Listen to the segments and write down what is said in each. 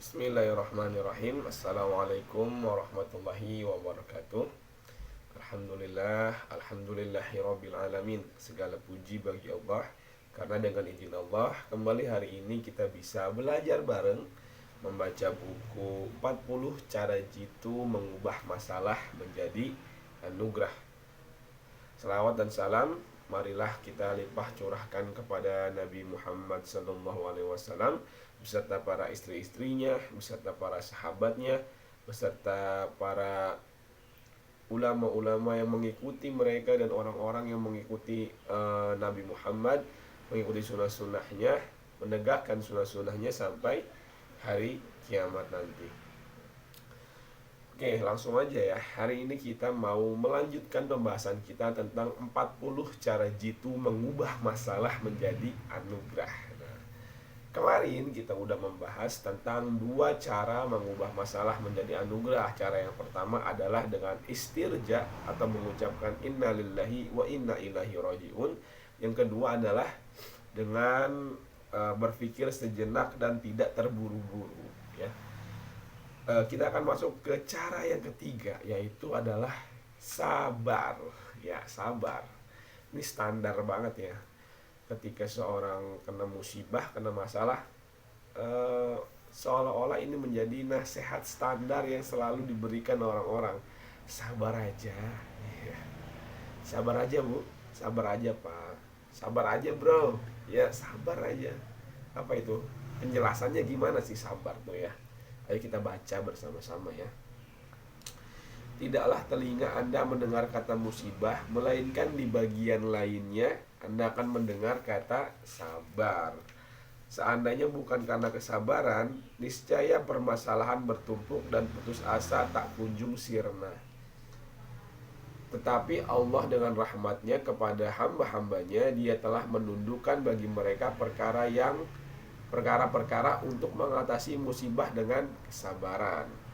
Bismillahirrahmanirrahim. Assalamualaikum warahmatullahi wabarakatuh. Alhamdulillahirabbil alamin. Segala puji bagi Allah, karena dengan izin Allah kembali hari ini kita bisa belajar bareng membaca buku 40 cara jitu mengubah masalah menjadi anugerah. Salawat dan salam marilah kita limpah curahkan kepada Nabi Muhammad SAW beserta para istri-istrinya, beserta para sahabatnya, beserta para ulama-ulama yang mengikuti mereka dan orang-orang yang mengikuti Nabi Muhammad, mengikuti sunnah-sunnahnya, menegakkan sunnah-sunnahnya sampai hari kiamat nanti. Oke, langsung aja ya. Hari ini kita mau melanjutkan pembahasan kita tentang 40 cara jitu mengubah masalah menjadi anugerah. Kemarin kita udah membahas tentang 2 cara mengubah masalah menjadi anugerah. Cara yang pertama adalah dengan istirja atau mengucapkan innalillahi wa inna ilaihi rajiun. Yang kedua adalah dengan berpikir sejenak dan tidak terburu-buru ya. Kita akan masuk ke cara yang ketiga, yaitu adalah sabar. Ya, sabar. Ini standar banget ya. Ketika seorang kena musibah, kena masalah, seolah-olah ini menjadi nasihat standar yang selalu diberikan orang-orang. Sabar aja ya. Sabar aja bu, sabar aja pak, sabar aja bro, ya sabar aja. Apa itu? Penjelasannya gimana sih sabar tuh ya? Ayo kita baca bersama-sama ya. Tidaklah telinga Anda mendengar kata musibah, melainkan di bagian lainnya Anda akan mendengar kata sabar. Seandainya bukan karena kesabaran, niscaya permasalahan bertumpuk dan putus asa tak kunjung sirna. Tetapi Allah dengan rahmatnya kepada hamba-hambanya, Dia telah menundukkan bagi mereka perkara-perkara untuk mengatasi musibah dengan kesabaran.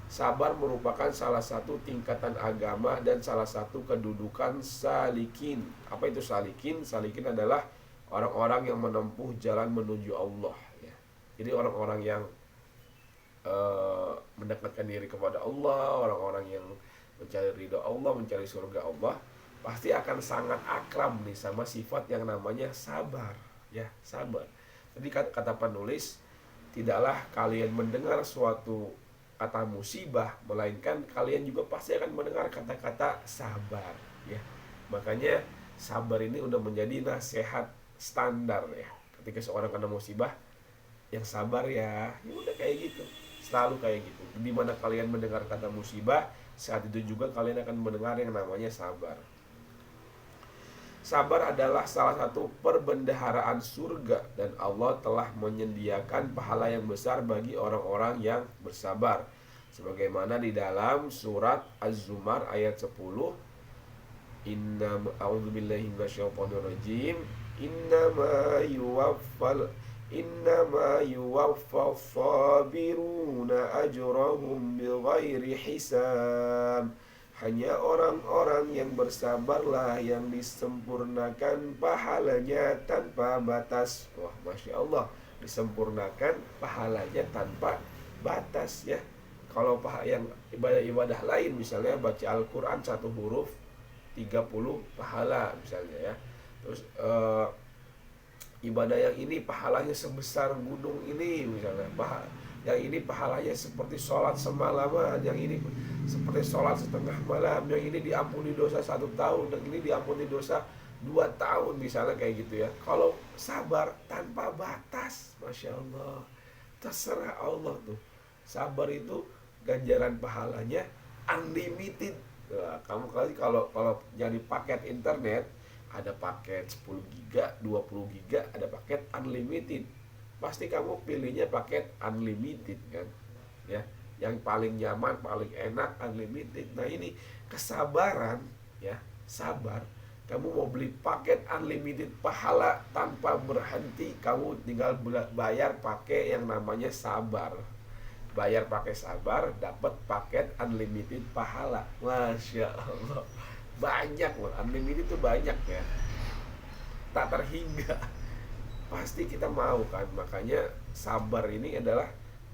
Sabar merupakan salah satu tingkatan agama dan salah satu kedudukan salikin. Apa itu salikin? Salikin adalah orang-orang yang menempuh jalan menuju Allah ya. Jadi orang-orang yang mendekatkan diri kepada Allah, orang-orang yang mencari ridho Allah, mencari surga Allah, pasti akan sangat akrab nih sama sifat yang namanya sabar ya, sabar. Jadi kata penulis, tidaklah kalian mendengar suatu kata musibah, melainkan kalian juga pasti akan mendengar kata-kata sabar ya. Makanya sabar ini udah menjadi nasihat standar ya. Ketika seorang kena musibah, yang sabar ya, ya udah kayak gitu, selalu kayak gitu. Dimana kalian mendengar kata musibah, saat itu juga kalian akan mendengar yang namanya sabar. Sabar adalah salah satu perbendaharaan surga, dan Allah telah menyediakan pahala yang besar bagi orang-orang yang bersabar. Sebagaimana di dalam surat Az-Zumar ayat 10, a'udzubillahi minasyaitonirrajim, innama yuwaffas sabiruna ajrahum bighairi hisab. Hanya orang-orang yang bersabarlah yang disempurnakan pahalanya tanpa batas. Wah, Masya Allah, disempurnakan pahalanya tanpa batas ya. Kalau yang ibadah-ibadah lain, misalnya baca Al-Quran 1 huruf 30 pahala misalnya ya. Terus ibadah yang ini pahalanya sebesar gunung ini misalnya, yang ini pahalanya seperti sholat semalaman, yang ini seperti sholat setengah malam, yang ini diampuni dosa 1 tahun, dan ini diampuni dosa 2 tahun misalnya kayak gitu ya. Kalau sabar tanpa batas, Masya Allah, terserah Allah tuh. Sabar itu ganjaran pahalanya unlimited. Nah, kamu kalau jadi paket internet, ada paket 10 giga, 20 giga, ada paket unlimited. Pasti kamu pilihnya paket unlimited kan ya, yang paling nyaman, paling enak, unlimited. Nah ini kesabaran ya, sabar. Kamu mau beli paket unlimited pahala tanpa berhenti, kamu tinggal bayar pakai yang namanya sabar. Bayar pakai sabar, dapat paket unlimited pahala. Masya Allah, banyak loh, unlimited itu banyak ya, tak terhingga. Pasti kita mau kan. Makanya sabar ini adalah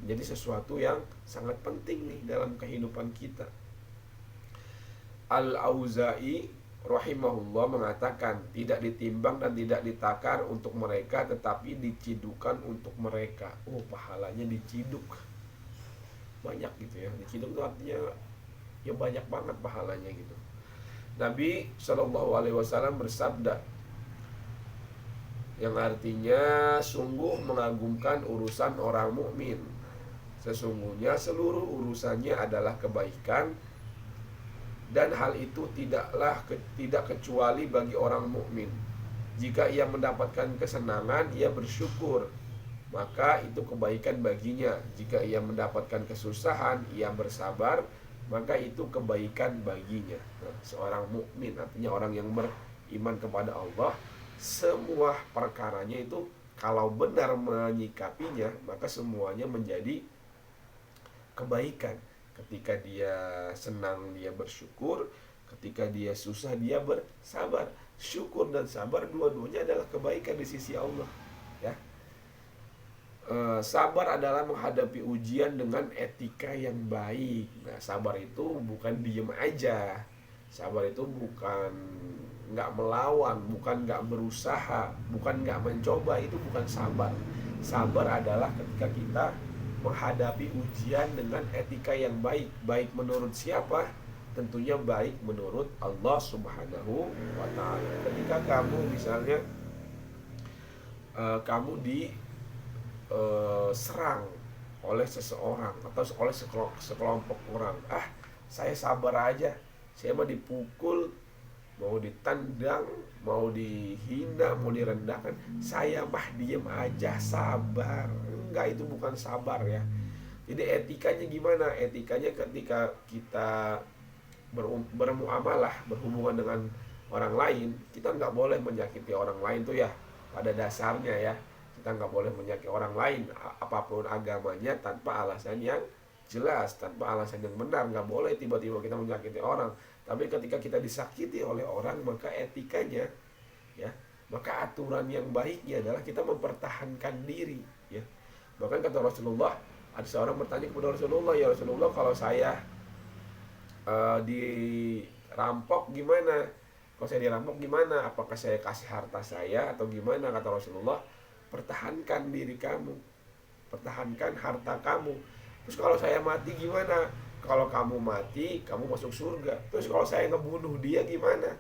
Jadi sesuatu yang sangat penting nih dalam kehidupan kita. Al-Auza'i rahimahullah mengatakan, tidak ditimbang dan tidak ditakar untuk mereka, tetapi dicidukan untuk mereka. Pahalanya diciduk banyak gitu ya. Diciduk itu artinya ya banyak banget pahalanya gitu. Nabi SAW bersabda, yang artinya sungguh mengagumkan urusan orang mukmin. Sesungguhnya seluruh urusannya adalah kebaikan, dan hal itu tidak kecuali bagi orang mukmin. Jika ia mendapatkan kesenangan, ia bersyukur, maka itu kebaikan baginya. Jika ia mendapatkan kesusahan, ia bersabar, maka itu kebaikan baginya. Nah, seorang mukmin artinya orang yang beriman kepada Allah, semua perkaranya itu kalau benar menyikapinya, maka semuanya menjadi kebaikan. Ketika dia senang, dia bersyukur. Ketika dia susah, dia bersabar. Syukur dan sabar dua-duanya adalah kebaikan di sisi Allah, ya. Sabar adalah menghadapi ujian dengan etika yang baik. Nah, sabar itu bukan diem aja. Sabar itu bukan nggak melawan, bukan nggak berusaha, bukan nggak mencoba. Itu bukan sabar. Sabar adalah ketika kita menghadapi ujian dengan etika yang baik. Baik menurut siapa? Tentunya baik menurut Allah Subhanahu wa ta'ala. Ketika kamu misalnya kamu serang oleh seseorang atau oleh sekelompok orang, saya sabar aja, saya mau dipukul, mau ditendang, mau dihina, mau direndahkan, saya mah diem aja, sabar. Enggak, itu bukan sabar ya. Jadi etikanya gimana? Etikanya ketika kita bermuamalah, berhubungan dengan orang lain, kita nggak boleh menyakiti orang lain tuh ya. Pada dasarnya ya, kita nggak boleh menyakiti orang lain apapun agamanya tanpa alasan yang jelas, tanpa alasan yang benar. Nggak boleh tiba-tiba kita menyakiti orang. Tapi ketika kita disakiti oleh orang, maka etikanya ya, maka aturan yang baiknya adalah kita mempertahankan diri ya. Bahkan kata Rasulullah, ada seorang bertanya kepada Rasulullah, ya Rasulullah, kalau saya dirampok gimana? Kalau saya dirampok gimana? Apakah saya kasih harta saya atau gimana? Kata Rasulullah, pertahankan diri kamu, pertahankan harta kamu. Terus kalau saya mati gimana? Kalau kamu mati, kamu masuk surga. Terus kalau saya ngebunuh dia gimana?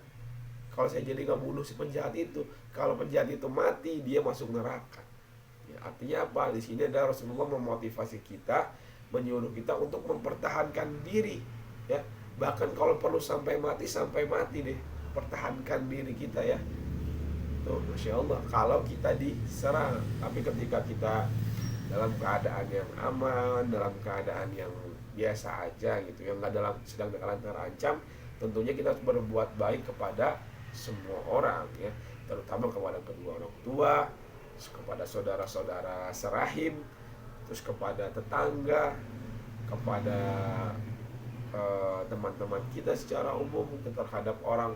Kalau saya jadi ngebunuh si penjahat itu, kalau penjahat itu mati, dia masuk neraka. Ya, artinya apa? Di sini ada Rasulullah memotivasi kita, menyuruh kita untuk mempertahankan diri. Ya, bahkan kalau perlu sampai mati deh, pertahankan diri kita ya. Tuh, Masya Allah, kalau kita diserang. Tapi ketika kita dalam keadaan yang aman, dalam keadaan yang biasa aja gitu, yang nggak sedang terancam, tentunya kita harus berbuat baik kepada semua orang ya, terutama kepada kedua orang tua, kepada saudara-saudara serahim, terus kepada tetangga, kepada teman-teman kita secara umum, terhadap orang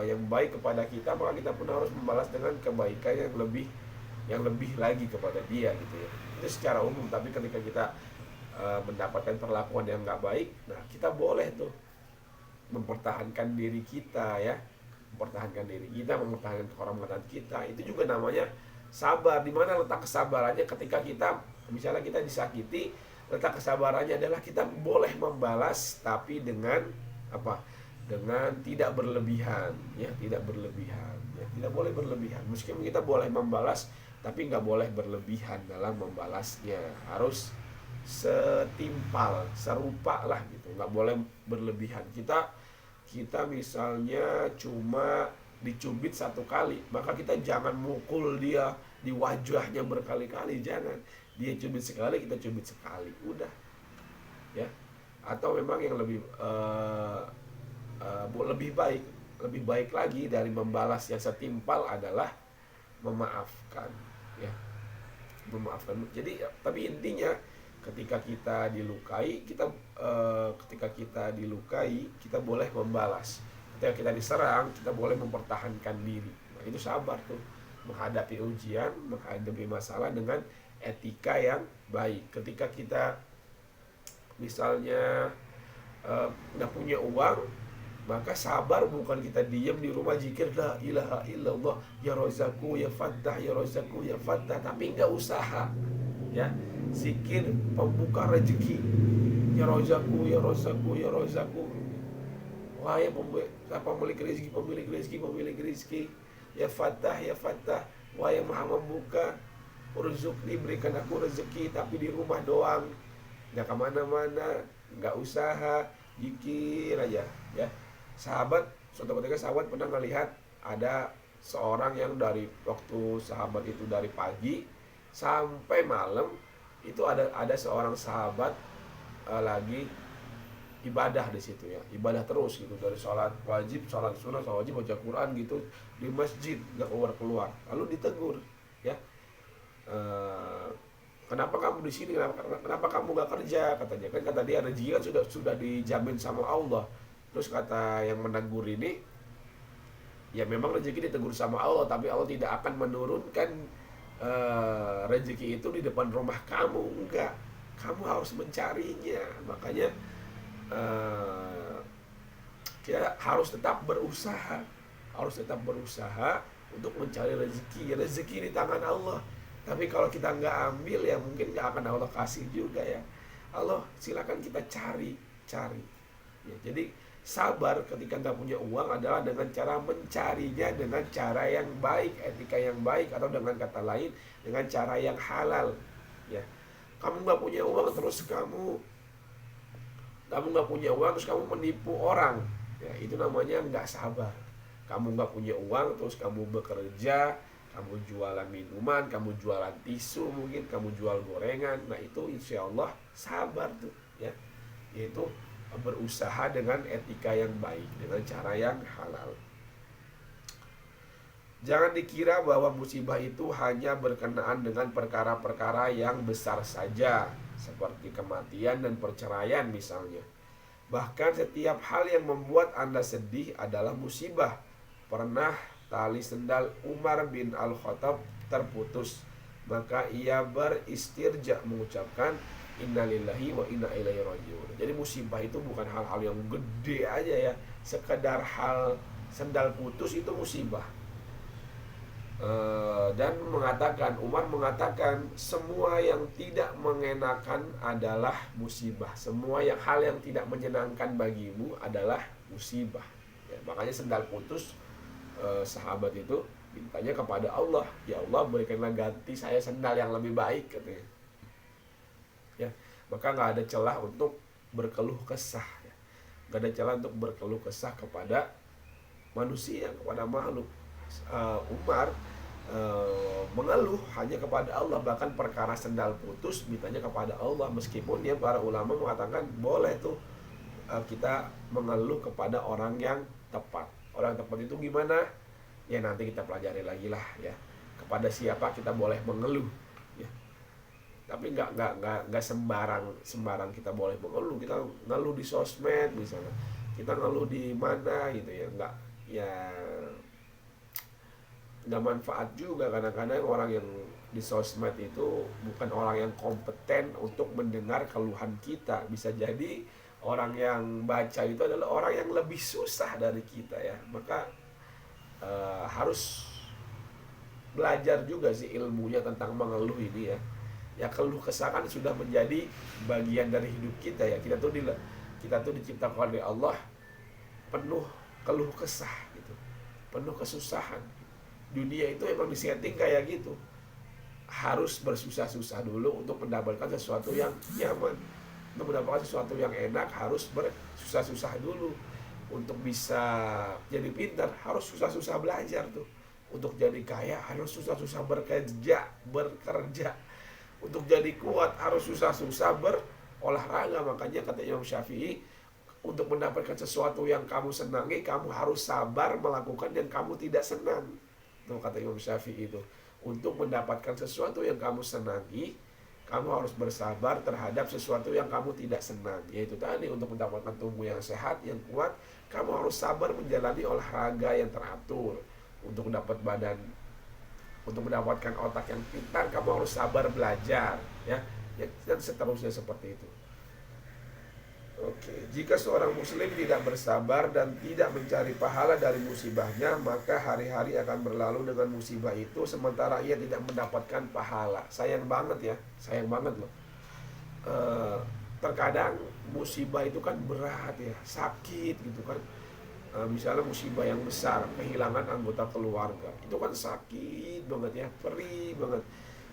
yang baik kepada kita, maka kita pun harus membalas dengan kebaikan yang lebih lagi kepada dia gitu ya. Itu secara umum. Tapi ketika kita mendapatkan perlakuan yang nggak baik, nah kita boleh tuh mempertahankan diri kita ya, mempertahankan diri kita, mempertahankan kehormatan kita. Itu juga namanya sabar. Di mana letak kesabarannya? Ketika kita misalnya kita disakiti, letak kesabarannya adalah kita boleh membalas, tapi dengan apa? Dengan tidak berlebihan, ya, tidak berlebihan, ya, tidak boleh berlebihan. Meskipun kita boleh membalas, tapi nggak boleh berlebihan dalam membalasnya. Harus setimpal, serupa lah gitu. Nggak boleh berlebihan. Kita misalnya cuma dicubit satu kali, maka kita jangan mukul dia di wajahnya berkali-kali, jangan. Dia cubit sekali, kita cubit sekali, udah ya. Atau memang yang lebih lebih baik lagi dari membalas yang setimpal adalah memaafkan ya, memaafkan. Jadi tapi intinya ketika kita dilukai, ketika kita boleh membalas. Ketika kita diserang, kita boleh mempertahankan diri. Nah, itu sabar tuh, menghadapi ujian, menghadapi masalah dengan etika yang baik. Ketika kita misalnya nggak punya uang, maka sabar bukan kita diam di rumah zikir la ilaha illallah ya rozaku ya fattah ya rozaku ya fattah, tapi nggak usaha ya zikir pembuka rezeki ya rozaku ya rozaku ya rozaku, wahai pemilik rezeki pemilik rezeki pemilik rezeki, ya fattah, wahai maha membuka, urzukni berikan aku rezeki, tapi di rumah doang, nggak kemana-mana, nggak usaha, zikir aja ya. Suatu ketika sahabat pernah melihat ada seorang yang dari waktu sahabat itu dari pagi sampai malam itu ada seorang sahabat lagi ibadah di situ ya, ibadah terus gitu, dari sholat wajib, sholat sunnah, sholat wajib, baca Quran gitu di masjid, nggak keluar. Lalu ditegur ya, kenapa kamu di sini, kenapa kamu nggak kerja, katanya. Kan kata dia rezeki kan sudah dijamin sama Allah. Terus kata yang menegur ini, ya memang rezeki ditegur sama Allah, tapi Allah tidak akan menurunkan rezeki itu di depan rumah kamu, enggak. Kamu harus mencarinya. Makanya kita harus tetap berusaha, untuk mencari rezeki. Rezeki di tangan Allah. Tapi kalau kita nggak ambil, ya mungkin nggak akan Allah kasih juga ya. Allah silakan kita cari. Ya, jadi sabar ketika nggak punya uang adalah dengan cara mencarinya dengan cara yang baik, etika yang baik, atau dengan kata lain dengan cara yang halal ya. Kamu nggak punya uang terus kamu menipu orang ya, itu namanya nggak sabar. Kamu nggak punya uang terus kamu bekerja, kamu jualan minuman, kamu jualan tisu, mungkin kamu jual gorengan, nah itu insya Allah sabar tuh ya, yaitu berusaha dengan etika yang baik, dengan cara yang halal. Jangan dikira bahwa musibah itu hanya berkenaan dengan perkara-perkara yang besar saja, seperti kematian dan perceraian misalnya. Bahkan setiap hal yang membuat Anda sedih adalah musibah. Pernah tali sendal Umar bin Al-Khattab terputus, maka ia beristirja mengucapkan innalillahi wa inna ilaihi rajiun. Jadi musibah itu bukan hal-hal yang gede aja ya, sekedar hal sendal putus itu musibah. Dan Umar mengatakan semua yang tidak mengenakan adalah musibah, semua hal yang tidak menyenangkan bagimu adalah musibah ya. Makanya sendal putus, sahabat itu mintanya kepada Allah, ya Allah berikanlah ganti saya sendal yang lebih baik, katanya ya. Maka nggak ada celah untuk berkeluh kesah ya. Nggak ada celah untuk berkeluh kesah kepada manusia, kepada makhluk. Umar mengeluh hanya kepada Allah, bahkan perkara sendal putus mintanya kepada Allah, meskipun dia para ulama mengatakan boleh tuh kita mengeluh kepada orang yang tepat. Orang tepat itu gimana ya, nanti kita pelajari lagi lah ya, kepada siapa kita boleh mengeluh ya. Tapi nggak sembarang kita boleh mengeluh. Kita ngeluh di sosmed misalnya, kita ngeluh di mana gitu ya, nggak manfaat juga. Kadang-kadang orang yang di sosmed itu bukan orang yang kompeten untuk mendengar keluhan kita. Bisa jadi orang yang baca itu adalah orang yang lebih susah dari kita ya. Maka harus belajar juga sih ilmunya tentang mengeluh ini ya. Ya keluh kesah kan sudah menjadi bagian dari hidup kita ya. Kita tuh diciptakan oleh Allah penuh keluh kesah gitu, penuh kesusahan. Dunia itu emang disetting kayak gitu, harus bersusah-susah dulu untuk mendapatkan sesuatu yang nyaman. Untuk mendapatkan sesuatu yang enak harus bersusah-susah dulu. Untuk bisa jadi pintar harus susah-susah belajar tuh. Untuk jadi kaya harus susah-susah bekerja. Untuk jadi kuat harus susah-susah berolahraga. Makanya kata Imam Syafi'i, untuk mendapatkan sesuatu yang kamu senangi, kamu harus sabar melakukan yang kamu tidak senang. Itu kata Imam Syafi'i itu. Untuk mendapatkan sesuatu yang kamu senangi, kamu harus bersabar terhadap sesuatu yang kamu tidak senang. Yaitu tadi, untuk mendapatkan tubuh yang sehat, yang kuat, kamu harus sabar menjalani olahraga yang teratur. Untuk dapat badan Untuk mendapatkan otak yang pintar, kamu harus sabar belajar, ya. Dan seterusnya seperti itu. Oke, jika seorang muslim tidak bersabar dan tidak mencari pahala dari musibahnya, maka hari-hari akan berlalu dengan musibah itu sementara ia tidak mendapatkan pahala. Sayang banget ya, sayang banget loh. Terkadang musibah itu kan berat ya, sakit gitu kan. Misalnya musibah yang besar, kehilangan anggota keluarga, itu kan sakit banget ya, perih banget.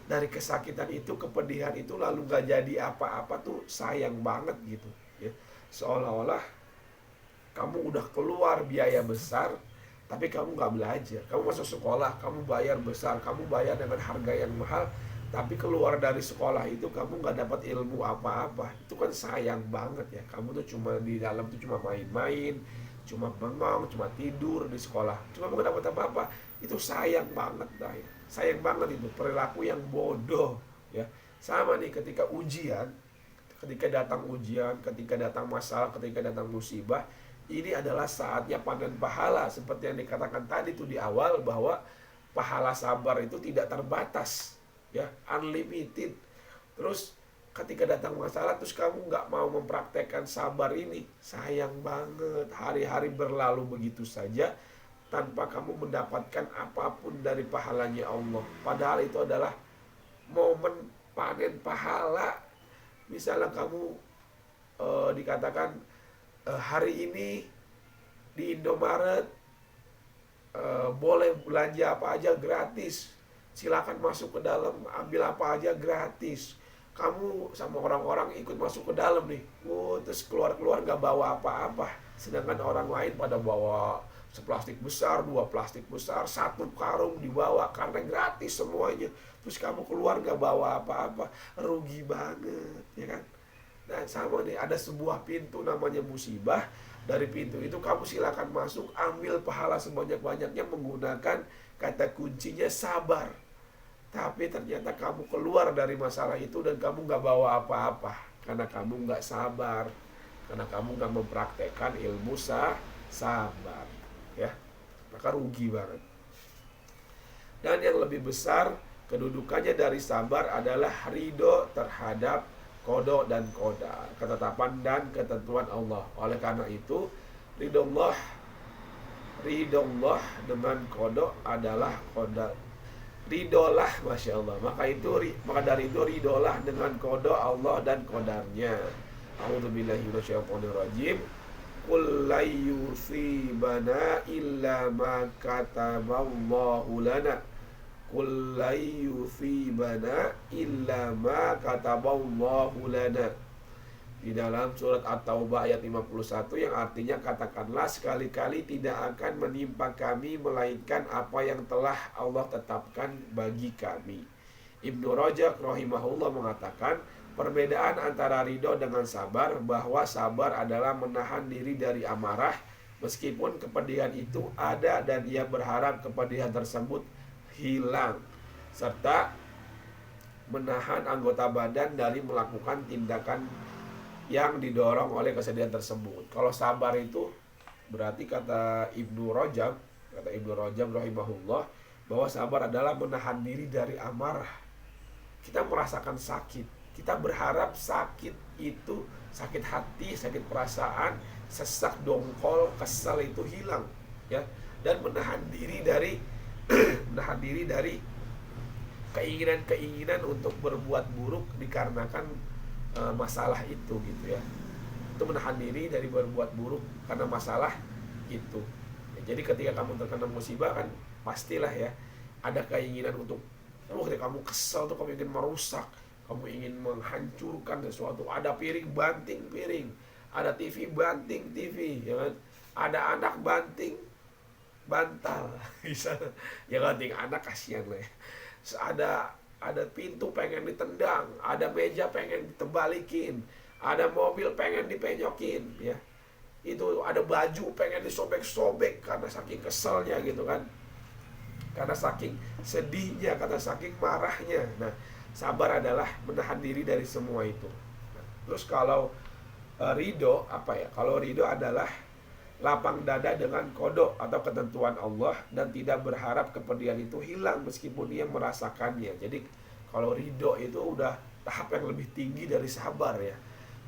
Dari kesakitan itu, kepedihan itu, lalu gak jadi apa-apa tuh sayang banget gitu ya. Seolah-olah kamu udah keluar biaya besar, tapi kamu gak belajar. Kamu masuk sekolah, kamu bayar besar, kamu bayar dengan harga yang mahal, tapi keluar dari sekolah itu kamu gak dapat ilmu apa-apa. Itu kan sayang banget ya. Kamu tuh cuma di dalam tuh cuma main-main, cuma bengong, cuma tidur di sekolah, cuma gak dapat apa-apa. Itu sayang banget dah ya. Sayang banget itu, perilaku yang bodoh ya. Sama nih ketika ujian, ketika datang ujian, ketika datang masalah, ketika datang musibah, ini adalah saatnya panen pahala. Seperti yang dikatakan tadi tuh di awal, bahwa pahala sabar itu tidak terbatas ya, unlimited. Terus ketika datang masalah terus kamu nggak mau mempraktekkan sabar ini, sayang banget. Hari-hari berlalu begitu saja tanpa kamu mendapatkan apapun dari pahalanya Allah. Padahal itu adalah momen panen pahala. Misalnya kamu dikatakan hari ini di Indomaret boleh belanja apa aja gratis, silakan masuk ke dalam, ambil apa aja gratis. Kamu sama orang-orang ikut masuk ke dalam nih, terus keluar-keluar gak bawa apa-apa, sedangkan orang lain pada bawa seplastik besar, 2 plastik besar, 1 karung dibawa karena gratis semuanya. Terus kamu keluar gak bawa apa-apa, rugi banget ya kan. Nah sama nih, ada sebuah pintu namanya musibah. Dari pintu itu kamu silakan masuk, ambil pahala sebanyak-banyaknya menggunakan kata kuncinya sabar. Tapi ternyata kamu keluar dari masalah itu dan kamu gak bawa apa-apa, karena kamu gak sabar, karena kamu gak mempraktekkan ilmu sabar ya. Maka rugi banget. Dan yang lebih besar kedudukannya dari sabar adalah ridho terhadap qada dan qadar, ketetapan dan ketentuan Allah. Oleh karena itu, ridho Allah dengan qada adalah qada. Ridolah, Masya Allah. Maka dari itu ridolah dengan qada Allah dan qadarnya. A'udzubillahi minasyaitonirrajim. Qul la yusibana illa ma kataballahu lana. Qul la yusibana illa ma kataballahu lana. Di dalam surat At-Taubah ayat 51, yang artinya, katakanlah sekali-kali tidak akan menimpa kami melainkan apa yang telah Allah tetapkan bagi kami. Ibnu Rajab rahimahullah mengatakan, perbedaan antara ridho dengan sabar, bahwa sabar adalah menahan diri dari amarah meskipun kepedihan itu ada dan ia berharap kepedihan tersebut hilang, serta menahan anggota badan dari melakukan tindakan yang didorong oleh kesedihan tersebut. Kalau sabar itu berarti kata Ibnu Rajab rahimahullah, bahwa sabar adalah menahan diri dari amarah. Kita merasakan sakit, kita berharap sakit itu, sakit hati, sakit perasaan, sesak, dongkol, kesal itu hilang ya, dan menahan diri dari menahan diri dari keinginan-keinginan untuk berbuat buruk dikarenakan masalah itu gitu ya. Itu menahan diri dari berbuat buruk karena masalah itu ya. Jadi ketika kamu terkena musibah kan pastilah ya ada keinginan untuk ketika kamu kesal tuh, kamu ingin merusak, kamu ingin menghancurkan sesuatu. Ada piring banting piring, ada TV banting TV ya kan? Ada anak banting bantal bisa ya, banting anak kasihan lah ya. Ada pintu pengen ditendang, ada meja pengen ditebalikin, ada mobil pengen dipenyokin ya. Itu ada baju pengen disobek-sobek karena saking keselnya gitu kan, karena saking sedihnya, karena saking marahnya. Nah, sabar adalah menahan diri dari semua itu. Nah, terus kalau ridho apa ya? Kalau ridho adalah lapang dada dengan kodok atau ketentuan Allah dan tidak berharap kepedihan itu hilang meskipun ia merasakannya. Jadi kalau ridho itu udah tahap yang lebih tinggi dari sabar ya.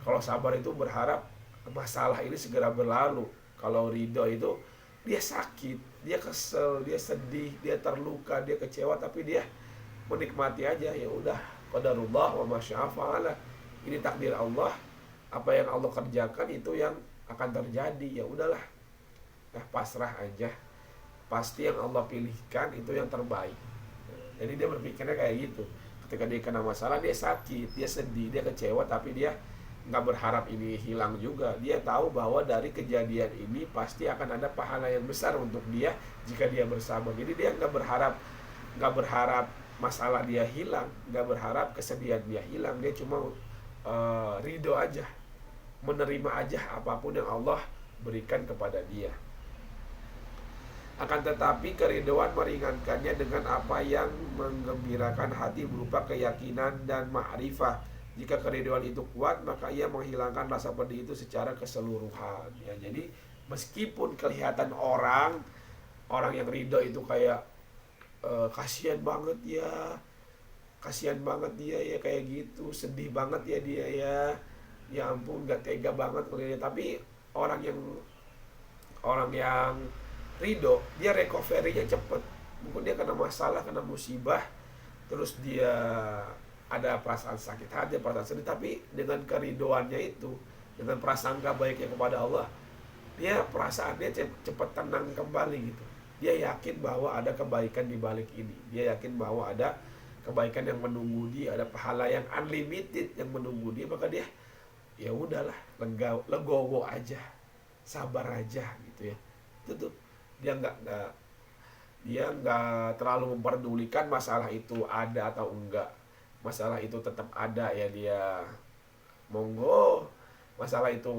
Kalau sabar itu berharap masalah ini segera berlalu. Kalau ridho itu dia sakit, dia kesel, dia sedih, dia terluka, dia kecewa, tapi dia menikmati aja. Ya udah, qadarullah wa masya'a fa'ala. Ini takdir Allah, apa yang Allah kerjakan itu yang akan terjadi. Ya udahlah, nah pasrah aja, pasti yang Allah pilihkan itu yang terbaik. Jadi dia berpikirnya kayak gitu. Ketika dia kena masalah, dia sakit, dia sedih, dia kecewa, tapi dia nggak berharap ini hilang juga. Dia tahu bahwa dari kejadian ini pasti akan ada pahala yang besar untuk dia jika dia bersabar. Jadi dia nggak berharap masalah dia hilang, nggak berharap kesedihan dia hilang. Dia cuma ridho aja, menerima aja apapun yang Allah berikan kepada dia. Akan tetapi keridhoan meringankannya dengan apa yang menggembirakan hati berupa keyakinan dan ma'rifah. Jika keridhoan itu kuat, maka ia menghilangkan rasa pedih itu secara keseluruhan. Ya, jadi meskipun kelihatan orang yang ridho itu kayak kasihan banget ya, kasihan banget dia ya kayak gitu, sedih banget ya dia ya ampun gak tega banget kalau dia. Tapi orang yang ridho, dia recovery-nya cepet. Mungkin dia kena masalah, kena musibah, terus dia ada perasaan sakit hati, perasaan sedih, tapi dengan keridoannya itu, dengan prasangka baiknya kepada Allah, dia perasaannya cepat tenang kembali gitu. Dia yakin bahwa ada kebaikan di balik ini. Dia yakin bahwa ada kebaikan yang menunggu dia, ada pahala yang unlimited yang menunggu dia, maka dia ya udahlah, legowo aja, sabar aja gitu ya. Itu tuh dia nggak terlalu memperdulikan masalah itu ada atau enggak. Masalah itu tetap ada ya, dia monggo. Masalah itu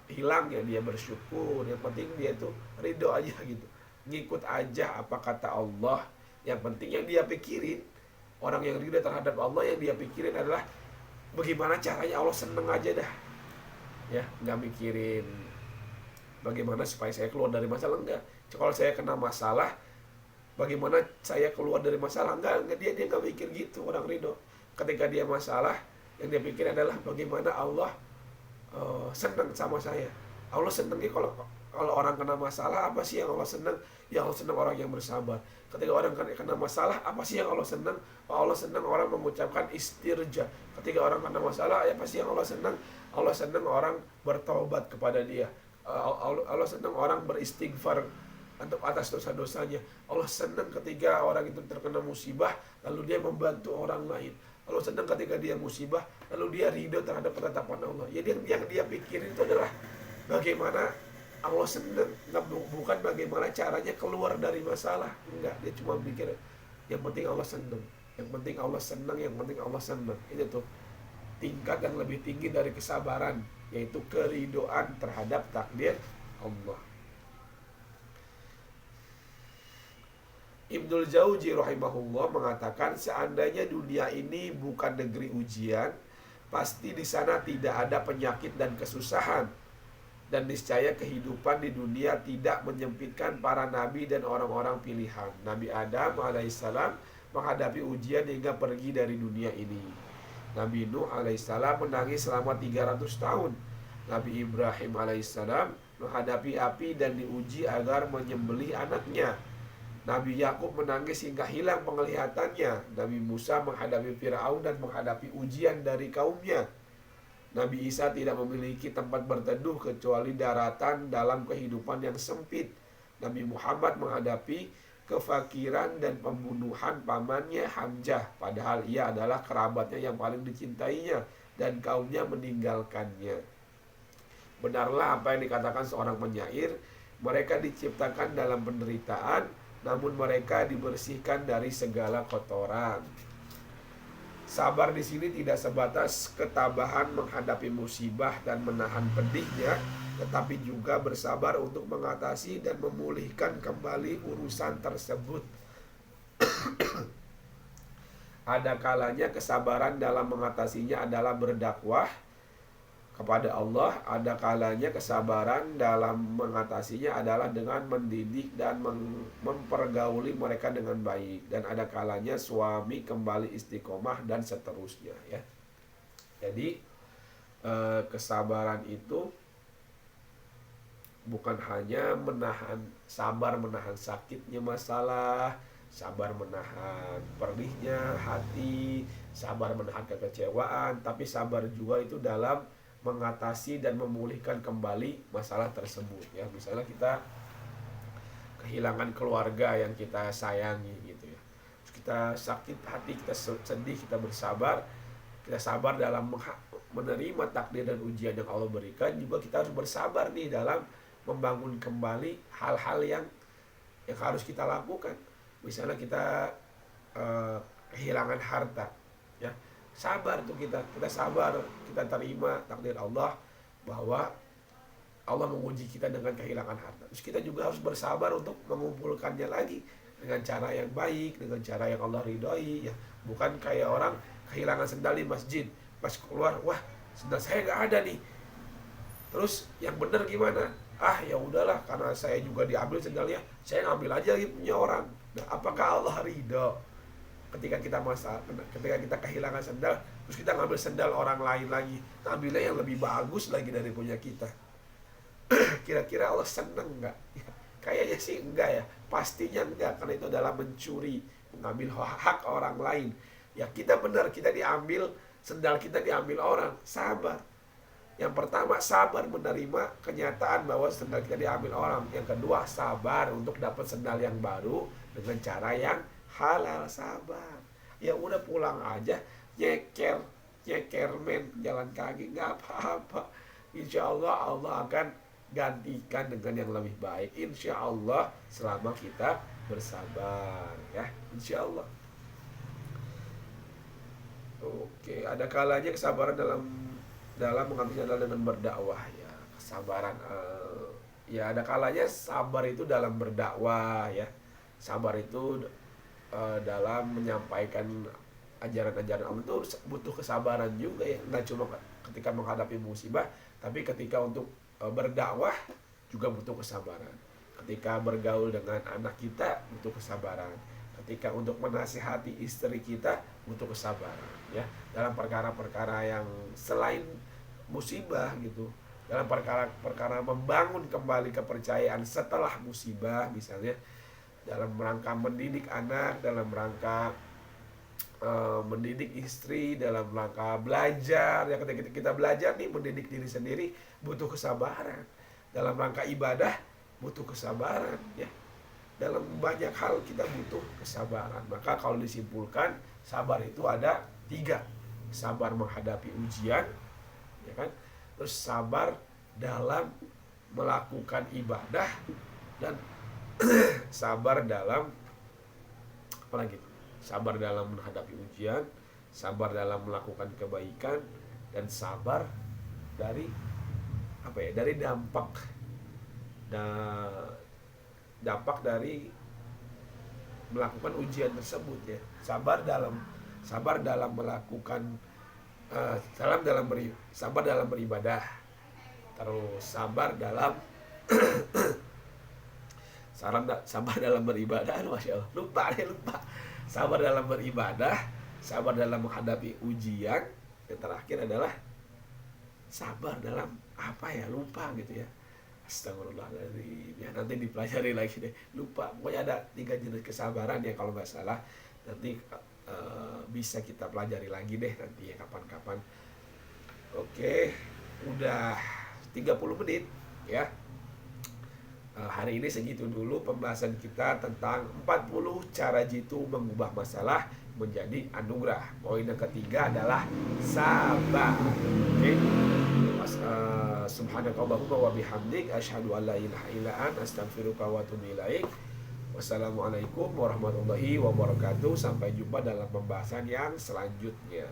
hilang ya dia bersyukur. Yang penting dia tuh ridho aja gitu, ngikut aja apa kata Allah. Yang penting yang dia pikirin, orang yang ridho terhadap Allah, yang dia pikirin adalah bagaimana caranya Allah seneng aja dah ya. Nggak mikirin bagaimana supaya saya keluar dari masalah, enggak. Kalau saya kena masalah, bagaimana saya keluar dari masalah, enggak dia nggak mikir gitu. Orang ridho ketika dia masalah, yang dia pikir adalah bagaimana Allah senang sama saya. Allah senangnya kalau orang kena masalah, apa sih yang Allah senang? Ya Allah senang orang yang bersabar. Ketika orang kena masalah, apa sih yang Allah senang? Allah senang orang mengucapkan istirja. Ketika orang kena masalah, ya pasti yang Allah senang? Allah senang orang bertaubat kepada dia. Allah senang orang beristighfar untuk atas dosa-dosanya. Allah senang ketika orang itu terkena musibah, lalu dia membantu orang lain. Allah senang ketika dia musibah, lalu dia ridho terhadap ketetapan Allah. Jadi yang dia pikirin itu adalah bagaimana Allah senang, bukan bagaimana caranya keluar dari masalah. Enggak, dia cuma pikir yang penting Allah senang, yang penting Allah senang, yang penting Allah senang. Itu tuh tingkat yang lebih tinggi dari kesabaran, yaitu keridhoan terhadap takdir Allah. Ibnul Jauzi rahimahullah mengatakan, seandainya dunia ini bukan negeri ujian, pasti di sana tidak ada penyakit dan kesusahan. Dan niscaya kehidupan di dunia tidak menyempitkan para nabi dan orang-orang pilihan. Nabi Adam alaihissalam menghadapi ujian hingga pergi dari dunia ini. Nabi Nuh alaihissalam menangis selama 300 tahun. Nabi Ibrahim alaihissalam menghadapi api dan diuji agar menyembelih anaknya. Nabi Yakub menangis hingga hilang penglihatannya. Nabi Musa menghadapi Fir'aun dan menghadapi ujian dari kaumnya. Nabi Isa tidak memiliki tempat berteduh kecuali daratan dalam kehidupan yang sempit. Nabi Muhammad menghadapi kefakiran dan pembunuhan pamannya Hamzah, padahal ia adalah kerabatnya yang paling dicintainya dan kaumnya meninggalkannya. Benarlah apa yang dikatakan seorang penyair, mereka diciptakan dalam penderitaan, namun mereka dibersihkan dari segala kotoran. Sabar di sini tidak sebatas ketabahan menghadapi musibah dan menahan pedihnya, tetapi juga bersabar untuk mengatasi dan memulihkan kembali urusan tersebut. Ada kalanya kesabaran dalam mengatasinya adalah berdakwah kepada Allah, ada kalanya kesabaran dalam mengatasinya adalah dengan mendidik dan mempergauli mereka dengan baik, dan ada kalanya suami kembali istiqomah dan seterusnya ya. Jadi kesabaran itu bukan hanya sabar menahan sakitnya masalah, sabar menahan perihnya hati, sabar menahan kekecewaan, tapi sabar juga itu dalam mengatasi dan memulihkan kembali masalah tersebut ya. Misalnya kita kehilangan keluarga yang kita sayangi gitu ya, terus kita sakit hati, kita sedih, kita bersabar, kita sabar dalam menerima takdir dan ujian yang Allah berikan. Juga kita harus bersabar nih dalam membangun kembali hal-hal yang harus kita lakukan. Misalnya kita kehilangan harta ya, sabar tuh kita sabar, kita terima takdir Allah bahwa Allah menguji kita dengan kehilangan harta. Terus kita juga harus bersabar untuk mengumpulkannya lagi dengan cara yang baik, dengan cara yang Allah ridhoi ya. Bukan kayak orang kehilangan sendal di masjid, pas keluar, wah sendal saya nggak ada nih, terus yang benar gimana? Ya udahlah, karena saya juga diambil sendalnya, saya ngambil aja punya orang. Nah, apakah Allah ridho ketika kita kehilangan sendal, terus kita ngambil sendal orang lain lagi, ngambilnya yang lebih bagus lagi dari punya kita? Kira-kira Allah seneng nggak? Ya, kayaknya sih enggak ya, pastinya enggak, karena itu adalah mencuri, mengambil hak orang lain. Ya kita benar, kita diambil sendal, kita diambil orang, sabar. Yang pertama, sabar menerima kenyataan bahwa sendal kita diambil orang. Yang kedua, sabar untuk dapat sendal yang baru dengan cara yang halal, sabar. Ya udah pulang aja, nyeker men, jalan kaki, nggak apa-apa. Insya Allah Allah akan gantikan dengan yang lebih baik. Insya Allah selama kita bersabar ya, insya Allah. Oke, ada kalanya kesabaran dalam mengatasi adalah dengan berdakwah ya. Kesabaran ya ada kalanya sabar itu dalam berdakwah ya. Sabar itu dalam menyampaikan ajaran-ajaran Allah itu butuh kesabaran juga ya. Nggak cuma ketika menghadapi musibah, tapi ketika untuk berdakwah juga butuh kesabaran. Ketika bergaul dengan anak kita butuh kesabaran. Ketika untuk menasihati istri kita butuh kesabaran ya. Dalam perkara-perkara yang selain musibah gitu, dalam perkara-perkara membangun kembali kepercayaan setelah musibah, misalnya dalam rangka mendidik anak, dalam rangka mendidik istri, dalam rangka belajar ya. Ketika kita belajar nih, mendidik diri sendiri butuh kesabaran. Dalam rangka ibadah butuh kesabaran ya. Dalam banyak hal kita butuh kesabaran. Maka kalau disimpulkan, sabar itu ada 3. Sabar menghadapi ujian ya kan, terus sabar dalam melakukan ibadah, dan sabar dalam apa lagi? Sabar dalam menghadapi ujian, sabar dalam melakukan kebaikan, dan sabar dari dari dampak dari melakukan ujian tersebut ya. Sabar dalam melakukan sabar dalam beribadah, terus sabar dalam sabar dalam beribadah, Masya Allah, lupa. Sabar dalam beribadah, sabar dalam menghadapi ujian, yang terakhir adalah sabar dalam lupa gitu ya. Astagfirullahaladzim ya, nanti dipelajari lagi deh, lupa. Pokoknya ada 3 jenis kesabaran ya kalau nggak salah. Nanti bisa kita pelajari lagi deh nanti ya, kapan-kapan. Oke, udah 30 menit ya. Hari ini segitu dulu pembahasan kita tentang 40 cara jitu mengubah masalah menjadi anugerah. Poin yang ketiga adalah sabar. Oke. Subhanakallahumma wa bihamdik asyhadu an la ilaha illa anta astaghfiruka wa atubu ilaik. Wassalamualaikum warahmatullahi wabarakatuh. Sampai jumpa dalam pembahasan yang selanjutnya.